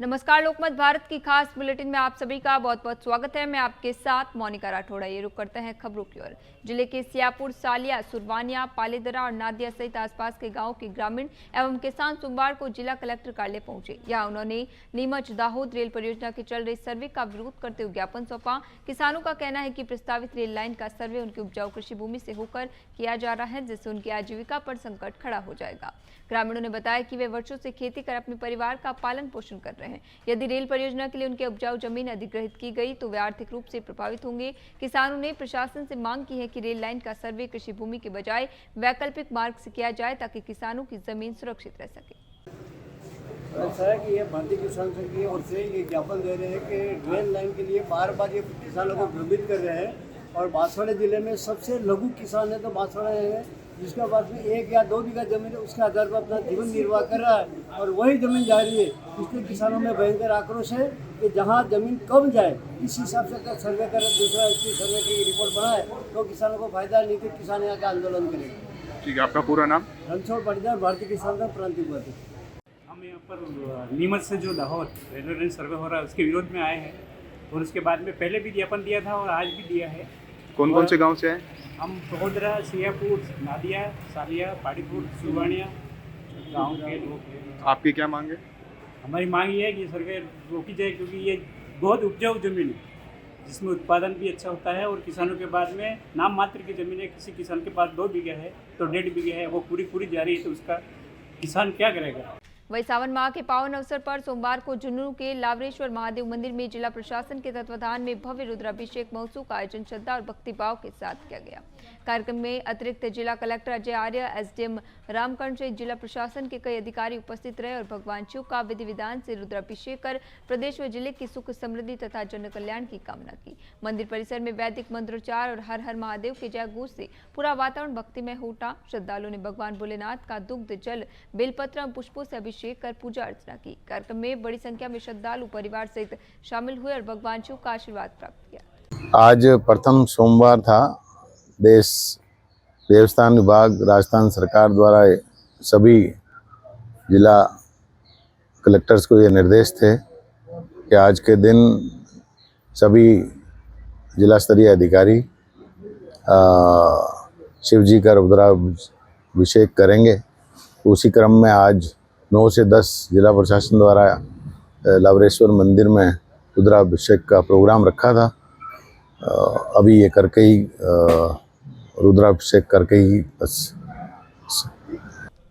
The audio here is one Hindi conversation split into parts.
नमस्कार, लोकमत भारत की खास बुलेटिन में आप सभी का बहुत बहुत स्वागत है। मैं आपके साथ मोनिका राठौड़ा। ये रुक करते हैं खबरों की ओर। जिले के सियापुर, सालिया, सुरवानिया, पालेदरा और नादिया सहित आसपास के गांवों के ग्रामीण एवं किसान सोमवार को जिला कलेक्टर कार्यालय पहुंचे। यहां उन्होंने नीमच दाहोद रेल परियोजना के चल रहे सर्वे का विरोध करते हुए ज्ञापन सौंपा। किसानों का कहना है कि प्रस्तावित रेल लाइन का सर्वे उनकी उपजाऊ कृषि भूमि से होकर किया जा रहा है, जिससे उनकी आजीविका पर संकट खड़ा हो जाएगा। ग्रामीणों ने बताया कि वे वर्षों से खेती कर अपने परिवार का पालन पोषण कर रहे हैं। यदि रेल परियोजना के लिए उनके उपजाऊ जमीन अधिग्रहित की गई तो वे आर्थिक रूप से प्रभावित होंगे। किसानों ने प्रशासन से मांग की है कि रेल लाइन का सर्वे कृषि भूमि के बजाय वैकल्पिक मार्ग से किया जाए ताकि किसानों की जमीन सुरक्षित रह सके। ऐसा है कि ये भारतीय किसान संघ की ओर से ये ज्ञापन दे रहे हैं कि रेल लाइन के लिए बार बार ये किसानों को भ्रमित कर रहे हैं। और बांसवाड़ा जिले में सबसे लघु किसान है तो बांसवाड़ा है, जिसके पास में 1 या 2 बीघा जमीन है, उसके आधार पर अपना जीवन निर्वाह कर रहा है और वही जमीन जा रही है। इसलिए किसानों में भयंकर आक्रोश है कि जहाँ जमीन कम जाए इस हिसाब से अगर सर्वे करें, दूसरा इसकी सर्वे की रिपोर्ट बनाए तो किसानों को फायदा, नहीं तो किसान यहाँ का आंदोलन करेंगे। ठीक है, आपका पूरा नाम? रणछोड़ पाटीदार, भारतीय किसान संघ प्रांतीय उपाध्यक्ष। हम यहाँ पर नीमच से जो दाहोद रेलवे लाइन सर्वे हो रहा है उसके विरोध में आए हैं और उसके बाद में पहले भी ज्ञापन दिया था और आज भी दिया है। कौन कौन से गांव से हैं? हम पोहोदरा, सियापुर, नादिया, सालिया, पाड़ीपुर, सुरवानिया गांव के लोग हैं। आपकी क्या मांग है? हमारी मांग ये है कि सर्वे रोकी जाए, क्योंकि ये बहुत उपजाऊ जमीन है जिसमें उत्पादन भी अच्छा होता है और किसानों के बाद में नाम मात्र की ज़मीन है। किसी किसान के पास 2 बीघे है तो 1.5 बीघे है, वो पूरी जा रही है, तो उसका किसान क्या करेगा। वही सावन माह के पावन अवसर पर सोमवार को झुंझुनू के लावरेश्वर महादेव मंदिर में जिला प्रशासन के तत्वाधान में भव्य रुद्राभिषेक महोत्सव का आयोजन श्रद्धा और भक्तिभाव के साथ किया गया। कार्यक्रम में अतिरिक्त जिला कलेक्टर अजय आर्य, एसडीएम रामकर्ण सहित जिला प्रशासन के कई अधिकारी उपस्थित रहे और भगवान शिव का विधि विधान से रुद्राभिषेक कर प्रदेश व जिले की सुख समृद्धि तथा जन कल्याण की कामना की। मंदिर परिसर में वैदिक मंत्रोच्चार और हर हर महादेव के जय घोष से पूरा वातावरण भक्तिमय हो उठा। श्रद्धालुओं ने भगवान भोलेनाथ का दुग्ध जल, बेलपत्र और पुष्पों से अभिषेक कर पूजा अर्चना की। कार्यक्रम में बड़ी संख्या में श्रद्धालु परिवार सहित शामिल हुए और भगवान शिव का आशीर्वाद प्राप्त किया। आज प्रथम सोमवार था। देश देवस्थान विभाग, राजस्थान सरकार द्वारा सभी जिला कलेक्टर्स को ये निर्देश थे कि आज के दिन सभी जिला स्तरीय अधिकारी शिव जी का रुद्राभिषेक करेंगे। उसी क्रम में आज 9 से 10 जिला प्रशासन द्वारा लावरेश्वर मंदिर में रुद्राभिषेक का प्रोग्राम रखा था। अभी ये करके ही रुद्राभिषेक करके ही बस।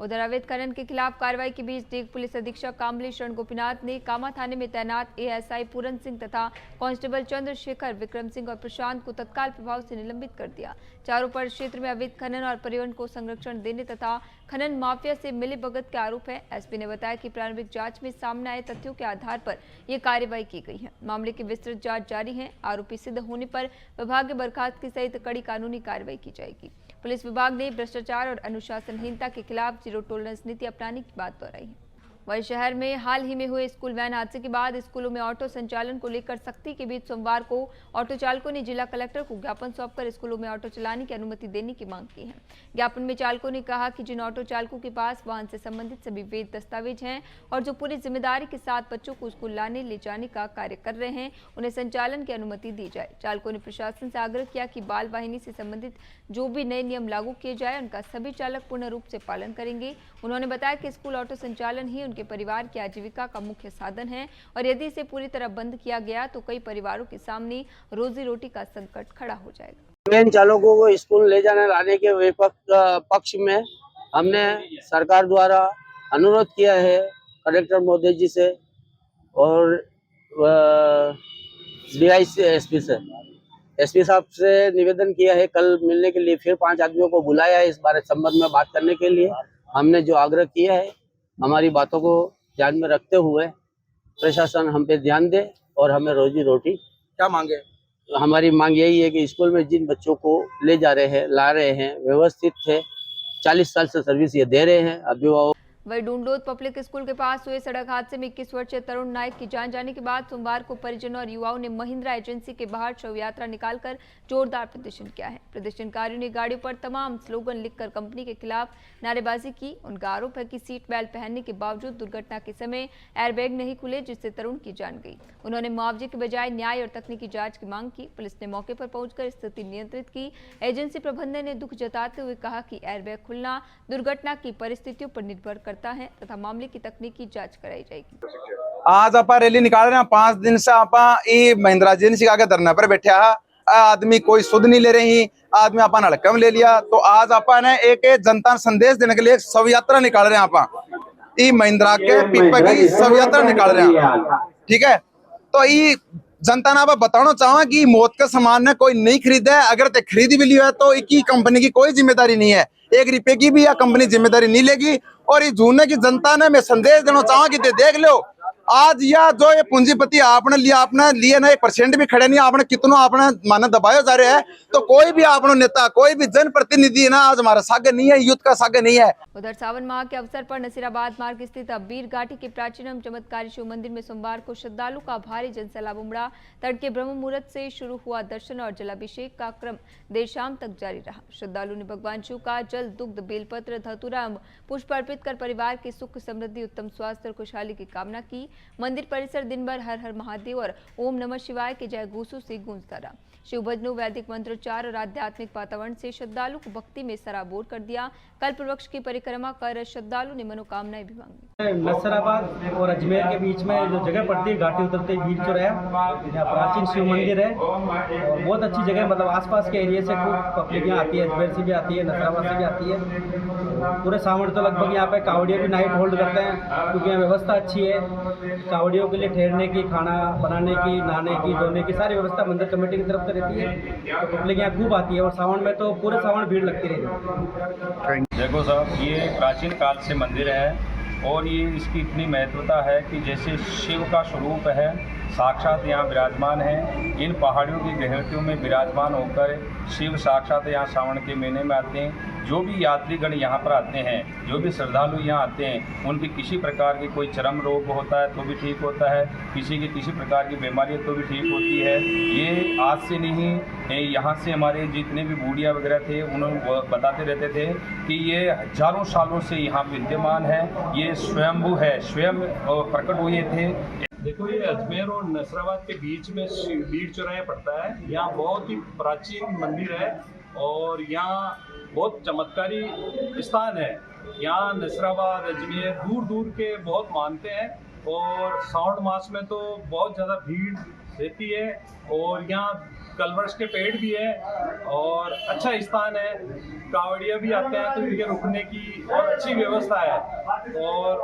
उधर अवैध खनन के खिलाफ कार्रवाई के बीच डीग पुलिस अधीक्षक कामली शरण गोपीनाथ ने कामा थाने में तैनात एएसआई पूरन सिंह तथा कांस्टेबल चंद्रशेखर, विक्रम सिंह और प्रशांत को तत्काल प्रभाव से निलंबित कर दिया। चारों पर क्षेत्र में अवैध खनन और पर्यावरण को संरक्षण देने तथा खनन माफिया से मिलीभगत के आरोप है। एसपी ने बताया कि प्रारंभिक जांच में सामने आए तथ्यों के आधार पर यह कार्रवाई की गई है। मामले की विस्तृत जांच जारी है। आरोपी सिद्ध होने पर विभागीय बर्खास्तगी सहित कड़ी कानूनी कार्रवाई की जाएगी। पुलिस विभाग ने भ्रष्टाचार और अनुशासनहीनता के खिलाफ जीरो टॉलरेंस नीति अपनाने की बात दोहराई है। वहीं शहर में हाल ही में हुए स्कूल वैन हादसे के बाद स्कूलों में ऑटो संचालन को लेकर सख्ती के बीच सोमवार को ऑटो चालकों ने जिला कलेक्टर को ज्ञापन सौंपकर स्कूलों में ऑटो चलाने की अनुमति देने की मांग की है। ज्ञापन में चालकों ने कहा कि जिन ऑटो चालकों के पास वाहन से संबंधित सभी वैध दस्तावेज हैं और जो पूरी जिम्मेदारी के साथ बच्चों को स्कूल लाने ले जाने का कार्य कर रहे हैं, उन्हें संचालन की अनुमति दी जाए। चालकों ने प्रशासन से आग्रह किया कि बाल वाहिनी से संबंधित जो भी नए नियम लागू किए जाए उनका सभी चालक पूर्ण रूप से पालन करेंगे। उन्होंने बताया कि स्कूल ऑटो संचालन ही उनके परिवार की आजीविका का मुख्य साधन है और यदि इसे पूरी तरह बंद किया गया तो कई परिवारों के सामने रोजी रोटी का संकट खड़ा हो जाएगा। वैन चालकों को स्कूल ले जाने लाने के पक्ष में हमने सरकार द्वारा अनुरोध किया है कलेक्टर महोदय जी से और डीआईसी एसपी साहब से निवेदन किया है। कल मिलने के लिए फिर 5 आदमियों को बुलाया है इस बारे संबंध में बात करने के लिए। हमने जो आग्रह किया है, हमारी बातों को ध्यान में रखते हुए प्रशासन हम पे ध्यान दे और हमें रोजी रोटी। क्या मांगे? हमारी मांग यही है कि स्कूल में जिन बच्चों को ले जा रहे हैं, ला रहे हैं, व्यवस्थित थे, 40 साल से सर्विस ये दे रहे हैं अभिभावक। वही डूंडलोद पब्लिक स्कूल के पास हुए सड़क हादसे में 21 वर्षीय तरुण नायक की जान जाने के बाद सोमवार को परिजनों और युवाओं ने महिंद्रा एजेंसी के बाहर शव यात्रा निकालकर जोरदार प्रदर्शन किया है। प्रदर्शनकारियों ने गाड़ियों पर तमाम स्लोगन लिखकर कंपनी के खिलाफ नारेबाजी की। उनका आरोप है कि सीट बेल्ट पहनने के बावजूद दुर्घटना के समय एयरबैग नहीं खुले, जिससे तरुण की जान गई। उन्होंने मुआवजे के बजाय न्याय और तकनीकी जांच की मांग की। पुलिस ने मौके पर पहुंचकर स्थिति नियंत्रित की। एजेंसी प्रबंधन ने दुख जताते हुए कहा कि एयरबैग खुलना दुर्घटना की परिस्थितियों पर निर्भर करता है तथा मामले की तकनीकी जांच कराई जाएगी। आज आप रैली निकाल रहे हैं। 5 दिन से आप महिंद्रा एजेंसी के आगे धरने पर बैठे आदमी कोई सुध नहीं ले रही, आदमी अपन हड़कम ले लिया। तो आज अपन एक जनता संदेश देने के लिए शव यात्रा निकाल रहे हैं। आप महिंद्रा के पीपे की शव यात्रा निकाल रहे हैं, ठीक है। तो ये जनता ने आप बताना चाहूंगा कि मौत का सामान ने कोई नहीं खरीदा है। अगर ते खरीदी भी लिया है तो एक कंपनी की कोई जिम्मेदारी नहीं है, 1 रुपए की भी यह कंपनी जिम्मेदारी नहीं लेगी। और इस झूठने की जनता ने मैं संदेश देना चाहूंगा कि ते देख लो, आज या जो ये पूंजीपति आपने लिए ना 1% भी खड़े नहीं, आपने कितनों आपने माना दबाया जा रहे हैं। तो कोई भी आपनो नेता, कोई भी जनप्रतिनिधि ना आज हमारा सागे नहीं है, युद्ध का सागे नहीं है। उधर सावन माह के अवसर पर नसीराबाद मार्ग स्थित अब्बीर घाटी के प्राचीन एवं चमत्कारी शिव मंदिर में सोमवार को श्रद्धालु का भारी जनसैलाब उमड़ा। तड़के ब्रह्म मुहूर्त से शुरू हुआ दर्शन और जलाभिषेक का क्रम देर शाम तक जारी रहा। श्रद्धालु ने भगवान शिव का जल, दुग्ध, बेलपत्र, धतूरा एवं पुष्प अर्पित कर परिवार के सुख, समृद्धि, उत्तम स्वास्थ्य और खुशहाली की कामना की। मंदिर परिसर दिन भर हर हर महादेव और ओम नमः शिवाय के जय घोषों से गूंजता रहा। शिव भजनों, वैदिक मंत्रोच्चार और आध्यात्मिक वातावरण से श्रद्धालु को भक्ति में सराबोर कर दिया। कल्प वृक्ष की परिक्रमा कर श्रद्धालु ने मनोकामनाएं भी मांगी। नसराबाद और अजमेर के बीच में जो जगह पड़ती है, घाटी उतरते बीर चौराहा, यहाँ प्राचीन शिव मंदिर है और बहुत अच्छी जगह है। मतलब आसपास के एरिया से खूब पब्लिक यहाँ आती है, अजमेर से भी आती है, नसराबाद से भी आती है। पूरे सावन तो लगभग यहाँ पे कावड़िया भी नाइट होल्ड करते हैं, क्योंकि यहाँ व्यवस्था अच्छी है। कावड़ियों के लिए ठहरने की, खाना बनाने की, नहाने की, धोने की सारी व्यवस्था मंदिर कमेटी की तरफ से रहती है। तो पब्लिक यहाँ खूब आती है और सावन में तो पूरे सावन भीड़ लगती रहती है। देखो साहब, ये प्राचीन काल से मंदिर है और ये इसकी इतनी महत्वता है कि जैसे शिव का स्वरूप है, साक्षात यहाँ विराजमान है। इन पहाड़ियों की गहराइयों में विराजमान होकर शिव साक्षात यहाँ सावन के महीने में आते हैं। जो भी यात्रीगण यहाँ पर आते हैं, जो भी श्रद्धालु यहाँ आते हैं, उनकी किसी प्रकार की कोई चरम रोग होता है तो भी ठीक होता है, किसी की किसी प्रकार की बीमारी तो भी ठीक होती है। ये आज से नहीं, यहाँ से हमारे जितने भी बूढ़िया वगैरह थे उन्होंने बताते रहते थे कि ये हजारों सालों से यहाँ विद्यमान है। ये स्वयंभू है, स्वयं प्रकट हुए थे। देखो, ये अजमेर और नसराबाद के बीच में बीर चौराहा पड़ता है। यहाँ बहुत ही प्राचीन मंदिर है और यहाँ बहुत चमत्कारी स्थान है। यहाँ नसराबाद, अजमेर दूर दूर के बहुत मानते हैं और सावन मास में तो बहुत ज़्यादा भीड़ रहती है। और यहाँ कलवृक्ष के पेड़ भी है और अच्छा स्थान है। कावड़िया भी आते हैं तो इनके रुकने की और अच्छी व्यवस्था है और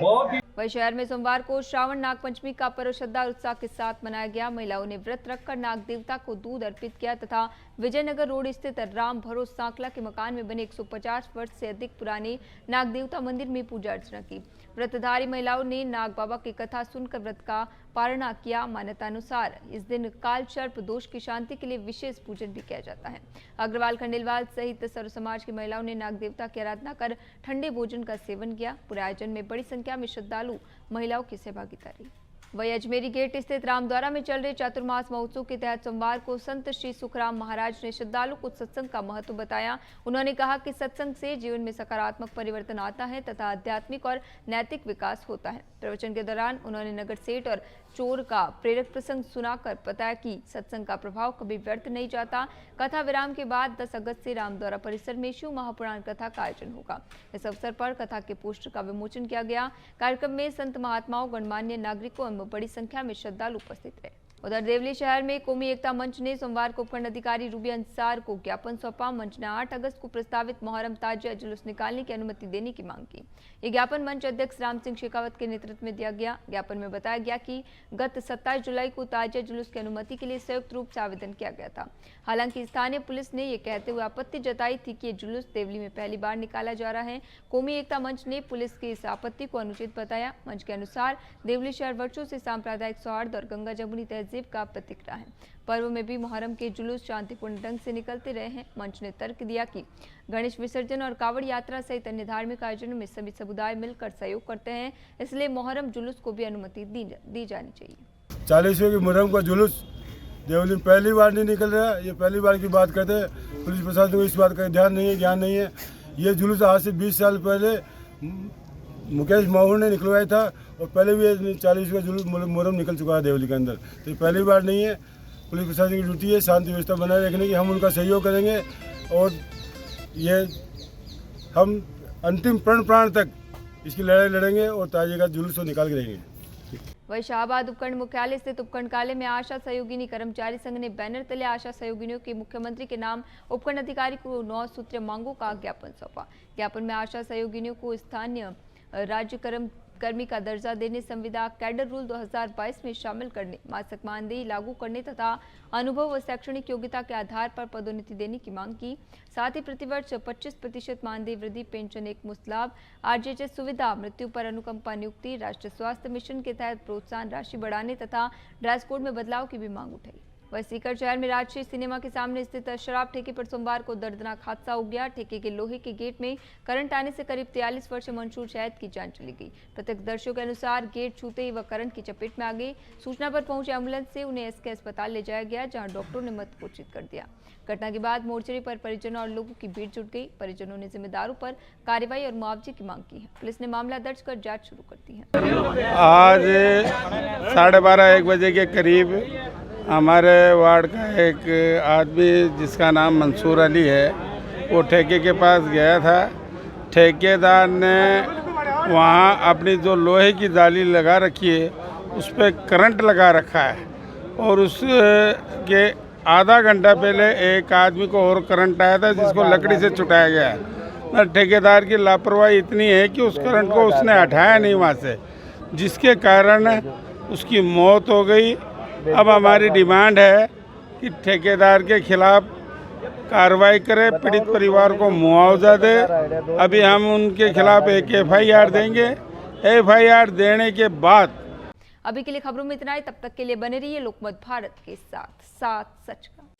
बहुत ही। वही शहर में सोमवार को श्रावण नाग पंचमी का पर्व श्रद्धा और उत्साह के साथ मनाया गया। महिलाओं ने व्रत रखकर नाग देवता को दूध अर्पित किया तथा विजयनगर रोड स्थित राम भरोस सांकला के मकान में बने 150 वर्ष से अधिक पुराने नाग देवता मंदिर में पूजा अर्चना की। व्रतधारी महिलाओं ने नाग बाबा की कथा सुनकर व्रत का पारणा किया। मान्यता अनुसार इस दिन काल सर्प दोष की शांति के लिए विशेष पूजन भी किया जाता है। अग्रवाल, खंडेलवाल सहित सर्व समाज की महिलाओं ने नाग देवता की आराधना कर ठंडे भोजन का सेवन किया। पूरे आयोजन में बड़ी संख्या में श्रद्धालु महिलाओं की सहभागिता रही। वही अजमेरी गेट स्थित रामद्वारा में चल रहे चातुर्मास महोत्सव के तहत सोमवार को संत श्री सुखराम महाराज ने श्रद्धालु को सत्संग का महत्व बताया। उन्होंने कहा कि सत्संग से जीवन में सकारात्मक परिवर्तन आता है तथा आध्यात्मिक और नैतिक विकास होता है। प्रवचन के दौरान उन्होंने नगर सेठ और चोर का प्रेरक प्रसंग सुनाकर बताया कि सत्संग का प्रभाव कभी व्यर्थ नहीं जाता। कथा विराम के बाद 10 अगस्त से रामद्वारा परिसर में शिव महापुराण कथा का आयोजन होगा। इस अवसर पर कथा के पोस्टर का विमोचन किया गया। कार्यक्रम में संत महात्माओं, गणमान्य नागरिकों एवं बड़ी संख्या में श्रद्धालु उपस्थित रहे। उधर देवली शहर में कौमी एकता मंच ने सोमवार को उपखंड अधिकारी रूबी अंसार को ज्ञापन सौंपा। मंच ने 8 अगस्त को प्रस्तावित मोहर्रम ताजिया जुलूस निकालने की अनुमति देने की मांग की। ये ज्ञापन मंच अध्यक्ष राम सिंह शेखावत के नेतृत्व में दिया गया। ज्ञापन में बताया गया कि गत 27 जुलाई को ताजिया जुलूस की अनुमति के लिए संयुक्त रूप से आवेदन किया गया था। हालांकि स्थानीय पुलिस ने ये कहते हुए आपत्ति जताई थी कि ये जुलूस देवली में पहली बार निकाला जा रहा है। कौमी एकता मंच ने पुलिस की इस आपत्ति को अनुचित बताया। मंच के अनुसार देवली शहर वर्षों से सांप्रदायिक सौहार्द और गंगा जमुनी तहजीब तहजीब का प्रतीक रहा है। पर्व में भी मुहर्रम के जुलूस शांतिपूर्ण ढंग से निकलते रहे हैं। मंच ने तर्क दिया कि गणेश विसर्जन और कावड़ यात्रा सहित अन्य धार्मिक आयोजनों में सभी समुदाय मिलकर सहयोग करते हैं, इसलिए मुहर्रम जुलूस को भी अनुमति दी जानी चाहिए। 40वें की मुहर्रम का जुलूस देवली पहली बार नहीं निकल रहा है, ये पहली बार की बात कहते हैं। पुलिस प्रशासन को इस बात का ध्यान नहीं है, ज्ञान नहीं है। ये जुलूस आज से 20 साल पहले मुकेश माहूर ने निकलवाया था और पहले भी 40वें जुलूस मुहर्रम निकल चुका है देवली के अंदर, तो ये पहली बार नहीं है। पुलिस प्रशासन की ड्यूटी है शांति व्यवस्था बनाए रखने की, हम उनका सहयोग करेंगे और ये हम अंतिम प्राण तक इसकी लड़ाई लड़ेंगे और ताजिए का जुलूस को निकाल के रहेंगे। वही शाहबाद उपखंड मुख्यालय स्थित उपखंड कार्यालय में आशा सहयोगिनी कर्मचारी संघ ने बैनर तले आशा सहयोगिनियों के मुख्यमंत्री के नाम उपखंड अधिकारी को 9 सूत्रीय मांगों का ज्ञापन सौंपा। ज्ञापन में आशा सहयोगिनियों को स्थानीय राज्य कर्मी का दर्जा देने, संविदा कैडर रूल 2022 में शामिल करने, मासिक मानदेय लागू करने तथा अनुभव व शैक्षणिक योग्यता के आधार पर पदोन्नति देने की मांग की। साथ ही प्रतिवर्ष 25% मानदेय वृद्धि, पेंशन एक मुश्त लाभ, आरजेएच सुविधा, मृत्यु पर अनुकंपा नियुक्ति, राष्ट्रीय स्वास्थ्य मिशन के तहत प्रोत्साहन राशि बढ़ाने तथा ड्रेस कोड में बदलाव की भी मांग उठाई। वहीं सीकर शहर में राजश्री सिनेमा के सामने स्थित शराब ठेके पर सोमवार को दर्दनाक हादसा हो गया। ठेके के लोहे के गेट में करंट आने से करीब 43 वर्षीय मंशूर शहद की जान चली गई। प्रत्यक्षदर्शियों के अनुसार गेट छूते ही वह करंट की चपेट में आ गई। सूचना पर पहुंचे एम्बुलेंस से उन्हें एसके अस्पताल ले जाया गया, जहां डॉक्टरों ने मृत घोषित कर दिया। घटना के बाद मोर्चरी पर परिजनों और लोगों की भीड़ जुट गई। परिजनों ने जिम्मेदारों पर कार्रवाई और मुआवजे की मांग की है। पुलिस ने मामला दर्ज कर जांच शुरू कर दी है। आज 12:30-1 बजे के करीब हमारे वार्ड का एक आदमी जिसका नाम मंसूर अली है, वो ठेके के पास गया था। ठेकेदार ने वहाँ अपनी जो लोहे की जाली लगा रखी है उस पर करंट लगा रखा है और उसके आधा घंटा पहले एक आदमी को और करंट आया था जिसको लकड़ी से छुटाया गया है। ठेकेदार की लापरवाही इतनी है कि उस करंट को उसने हटाया नहीं वहाँ से, जिसके कारण उसकी मौत हो गई। अब हमारी डिमांड है कि ठेकेदार के खिलाफ कार्रवाई करे, पीड़ित परिवार को मुआवजा दे। अभी हम उनके खिलाफ एक FIR देंगे। FIR देने के बाद अभी के लिए खबरों में इतना ही। तब तक के लिए बने रहिए लोकमत भारत के साथ सच का।